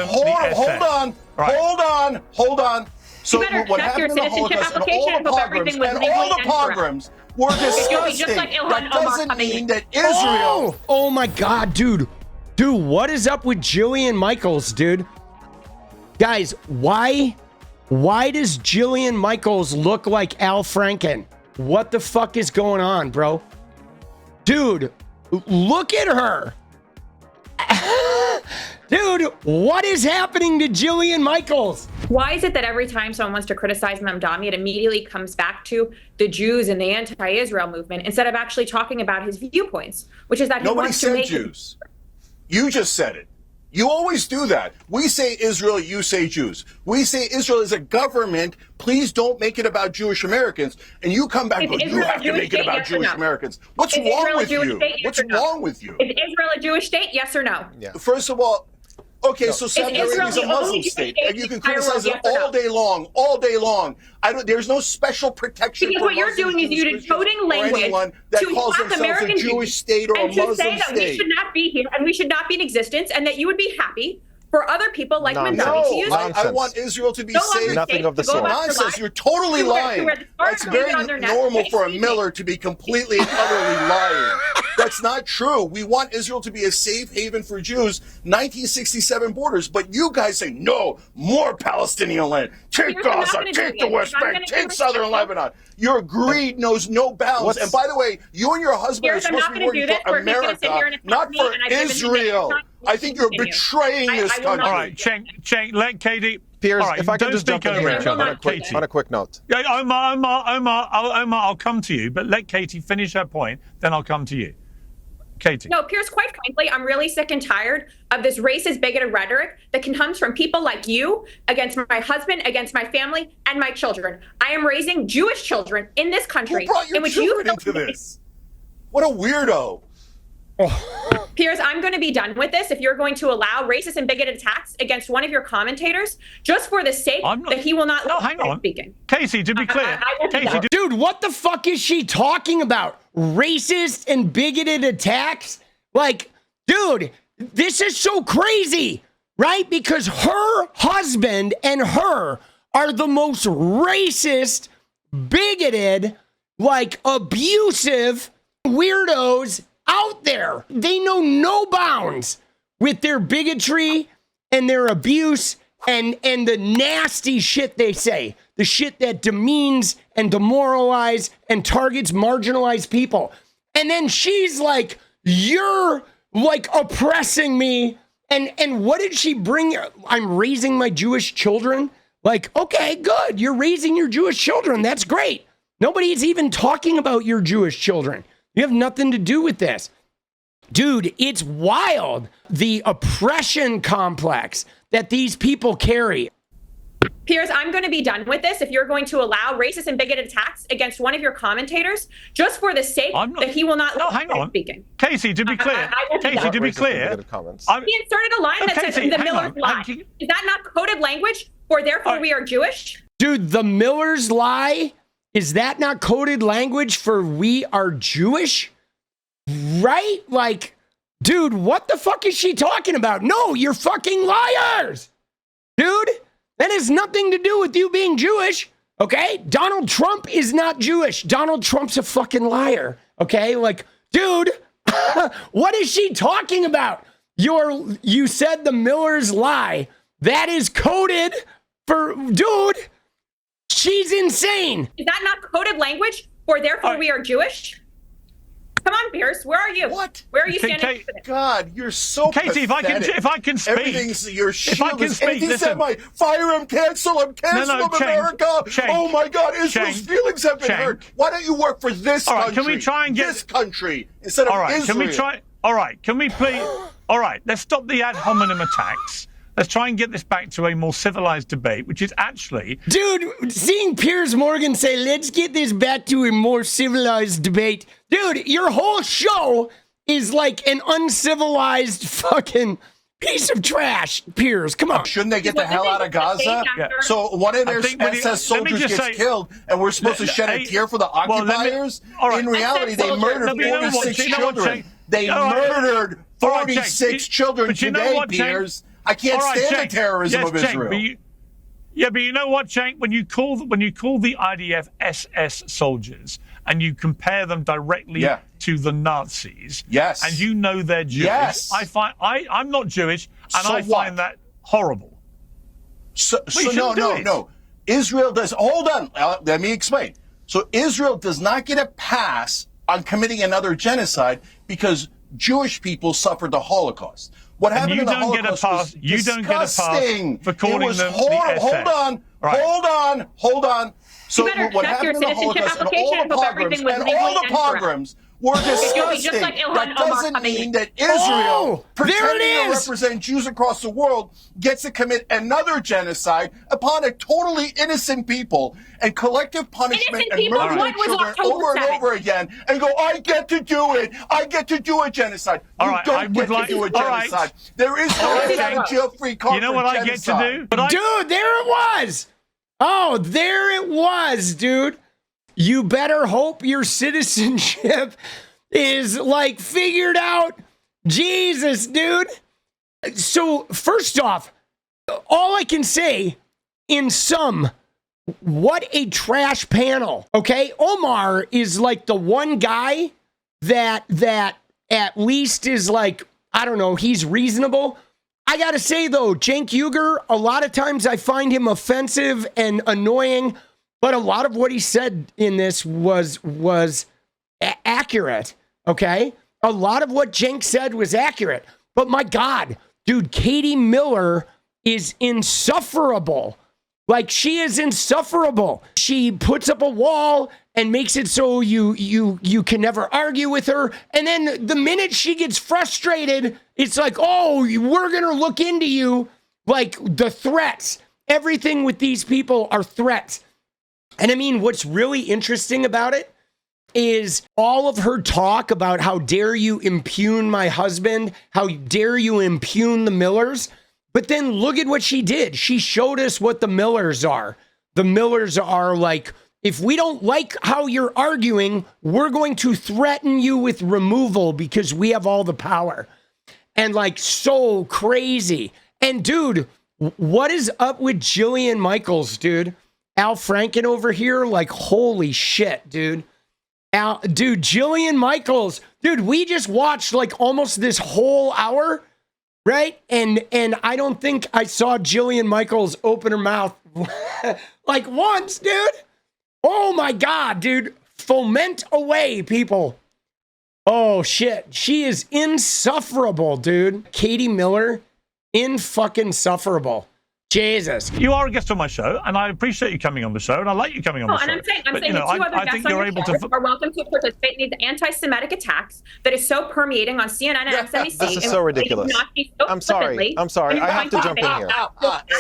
hold on. So what check your happened in the citizenship Holocaust and application and hope everything was legally all the and pogroms were disgusting. Just like That doesn't mean that Israel... Oh my God, dude. Dude, what is up with Jillian Michaels, dude? Guys, why does Jillian Michaels look like Al Franken? What the fuck is going on, bro? Dude, look at her. Dude, what is happening to Jillian Michaels? Why is it that every time someone wants to criticize Mamdani, it immediately comes back to the Jews and the anti-Israel movement instead of actually talking about his viewpoints, which is that he wants to make... Nobody said Jews. You just said it. You always do that. We say Israel, you say Jews. We say Israel is a government. Please don't make it about Jewish Americans. And you come back and go, you have to make it about Jewish Americans. What's wrong with you? What's wrong with you? Is Israel a Jewish state? Yes or no? Yeah. First of all, okay, so Saudi Arabia is a Muslim state, and you can criticize it all day long, There's no special protection because for what you're doing is you're decoding language that to calls mock themselves American a Jewish state or a Muslim state. And to say that we should not be here and we should not be in existence, and that you would be happy for other people like Mamdani to use it. I want Israel to be safe. Nothing of the sort. Nonsense. You're totally lying. It's very normal for a Miller to be completely and utterly lying. That's not true. We want Israel to be a safe haven for Jews, 1967 borders. But you guys say, no, more Palestinian land. Take Gaza, take the West Bank, take southern Lebanon. Your greed knows no bounds. And by the way, you and your husband are supposed to be working for America, not for Israel. I think you're betraying this country. All right, Cenk, let Katie... Piers, right, if I could just jump in here on a quick note. Yeah, Omar, I'll come to you, but let Katie finish her point, then I'll come to you. Katie. No, Piers, quite frankly, I'm really sick and tired of this racist, bigoted rhetoric that comes from people like you against my husband, against my family, and my children. I am raising Jewish children in this country. Who brought your children into this? What a weirdo. Piers, I'm going to be done with this if you're going to allow racist and bigoted attacks against one of your commentators just for the sake that he will not hang on. speaking. Casey, to be clear. Dude, what the fuck is she talking about? Racist and bigoted attacks? Like, dude, this is so crazy, right? Because her husband and her are the most racist, bigoted, like abusive weirdos out there. They know no bounds with their bigotry and their abuse and the nasty shit they say. The shit that demeans and demoralizes and targets marginalized people. And then she's like, you're like oppressing me. And what did she bring? I'm raising my Jewish children. Like, okay, good. You're raising your Jewish children. That's great. Nobody's even talking about your Jewish children. You have nothing to do with this. Dude, it's wild. The oppression complex that these people carry. Piers, I'm going to be done with this if you're going to allow racist and bigoted attacks against one of your commentators just for the sake that he will not hang on. speaking. Casey, to be clear. Casey, to be clear. He inserted a line that says the Miller's lie. Is that not coded language for therefore we are Jewish? Dude, the Miller's lie? Is that not coded language for we are Jewish? Right? Like, dude, what the fuck is she talking about? No, you're fucking liars. Dude, that has nothing to do with you being Jewish. Okay? Donald Trump is not Jewish. Donald Trump's a fucking liar. Okay? Like, dude, what is she talking about? You said the Miller's lie. That is coded for, dude, she's insane. Is that not coded language for therefore we are Jewish? Come on, Piers. Where are you? What? Where are you standing? God, you're so Katie, pathetic. if I can speak. Everything's your shield. If I can speak, listen. Fire him, cancel him, America. Oh my God, Israel's feelings have been hurt. Why don't you work for this country? Can we try and get this country instead of Israel? Can we try? All right, can we please? All right, let's stop the ad hominem attacks. Let's try and get this back to a more civilized debate, which is actually... Dude, seeing Piers Morgan say, let's get this back to a more civilized debate. Dude, your whole show is like an uncivilized fucking piece of trash, Piers. Come on. Shouldn't they get the hell out of Gaza? So one of their SS soldiers gets killed, and we're supposed to shed a tear for the occupiers? In reality, they murdered 46 children. They murdered 46 children today, Piers. I can't stand Cenk. the terrorism of Cenk, Israel. but you know what, Cenk? When you call the IDF SS soldiers and you compare them directly to the Nazis, and you know they're Jewish, I'm not Jewish, and I find that horrible. So no. Israel does. Hold on. Let me explain. So Israel does not get a pass on committing another genocide because Jewish people suffered the Holocaust. What happened in the Holocaust was disgusting. You don't get a pass for calling them the SS. Hold on. So what happened in the Holocaust and all the pogroms were disgusting. That doesn't mean that Israel, pretending to represent Jews across the world, gets to commit another genocide upon a totally innocent people and collective punishment and murdering children over and over again and go, I get to do it. I get to do a genocide. You don't get to do a genocide. There is no jail-free card. You know what I get to do? Dude, there it was. Oh, there it was, dude. You better hope your citizenship is like figured out. Jesus, dude. So first off, all I can say in sum, what a trash panel. Okay. Omar is like the one guy that at least is like, I don't know, he's reasonable. I got to say though, Cenk Uygur, a lot of times I find him offensive and annoying. But a lot of what he said in this was accurate, okay? A lot of what Cenk said was accurate. But my God, dude, Katie Miller is insufferable. Like, she is insufferable. She puts up a wall and makes it so you can never argue with her. And then the minute she gets frustrated, it's like, oh, we're going to look into you. Like, the threats. Everything with these people are threats. And I mean, what's really interesting about it is all of her talk about how dare you impugn my husband, how dare you impugn the Millers. But then look at what she did. She showed us what the Millers are. The Millers are like, if we don't like how you're arguing, we're going to threaten you with removal because we have all the power. And like, so crazy. And dude, what is up with Jillian Michaels, dude? Al Franken over here, like, holy shit, dude. Dude, Jillian Michaels, dude, we just watched like almost this whole hour, right? And I don't think I saw Jillian Michaels open her mouth like once, dude. Oh my God, dude. Foment away, people. Oh shit. She is insufferable, dude. Katie Miller, in-fucking-sufferable. Jesus. You are a guest on my show, and I appreciate you coming on the show, and I like you coming on the show. And I'm saying the two other guests on your show are welcome to participate in these anti-Semitic attacks that is so permeating on CNN and MSNBC. This is so ridiculous. I'm sorry. I have to jump in here.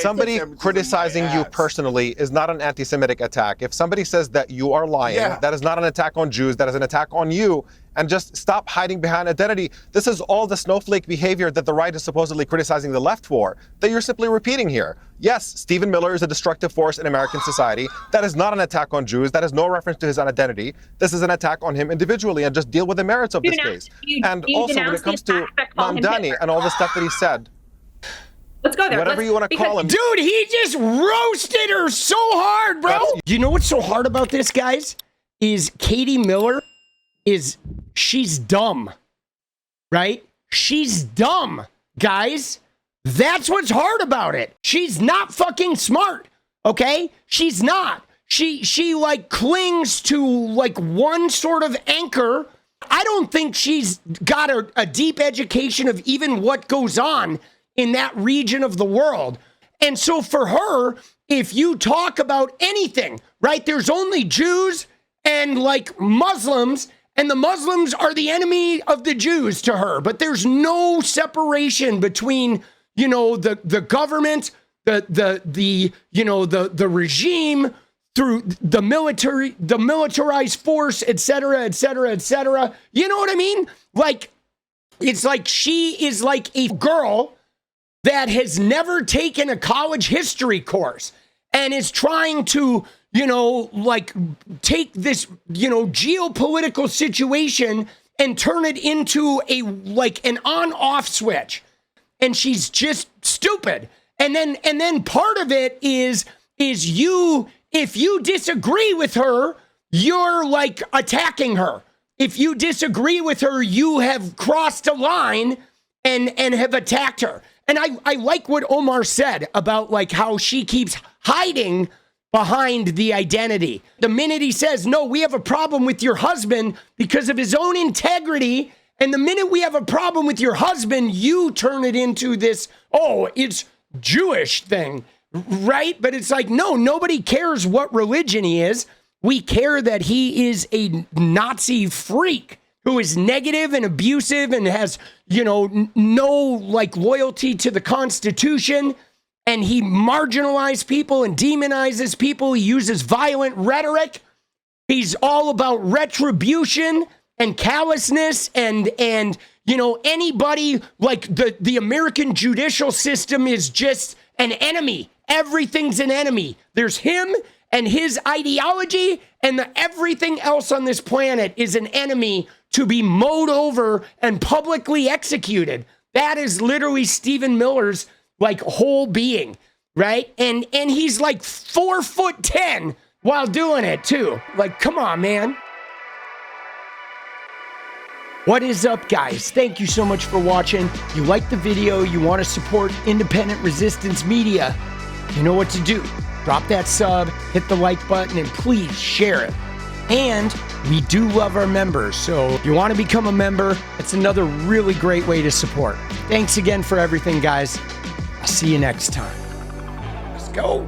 Somebody criticizing you personally is not an anti-Semitic attack. If somebody says that you are lying, that is not an attack on Jews, that is an attack on you. And just stop hiding behind identity. This is all the snowflake behavior that the right is supposedly criticizing the left for, that you're simply repeating here. Yes, Stephen Miller is a destructive force in American society. That is not an attack on Jews. That is no reference to his identity. This is an attack on him individually, and just deal with the merits of this case. And also when it comes to Mamdani and all the stuff that he said, let's go there. Whatever you want to call him. Dude, he just roasted her so hard, bro. Do you know what's so hard about this, guys? Is Katie Miller she's dumb, right? She's dumb, guys. That's what's hard about it. She's not fucking smart, okay? She's not. She like clings to like one sort of anchor. I don't think she's got a deep education of even what goes on in that region of the world. And so for her, if you talk about anything, right, there's only Jews and like Muslims, and the Muslims are the enemy of the Jews to her. But there's no separation between, you know, the government, the regime, through the military, the militarized force, et cetera, et cetera, et cetera. You know what I mean? Like, it's like she is like a girl that has never taken a college history course and is trying to, you know, like take this, you know, geopolitical situation and turn it into a, like an on-off switch. and she's just stupid. And then part of it is you, if you disagree with her, you're like attacking her. If you disagree with her, you have crossed a line and have attacked her. And I like what Omar said about like how she keeps hiding behind the identity. The minute he says, no, we have a problem with your husband because of his own integrity. And the minute we have a problem with your husband, you turn it into this, oh, it's Jewish thing, right? But it's like, no, nobody cares what religion he is. We care that he is a Nazi freak who is negative and abusive and has, no like loyalty to the Constitution. And he marginalizes people and demonizes people. He uses violent rhetoric. He's all about retribution and callousness and anybody like the American judicial system is just an enemy. Everything's an enemy. There's him and his ideology, and everything else on this planet is an enemy to be mowed over and publicly executed. That is literally Stephen Miller's like whole being, right? And he's like 4'10" while doing it too. Like, come on, man. What is up, guys? Thank you so much for watching. You like the video, you want to support independent resistance media, you know what to do. Drop that sub, hit the like button, and please share it. And we do love our members, so if you want to become a member, it's another really great way to support. Thanks again for everything, guys. I'll see you next time. Let's go.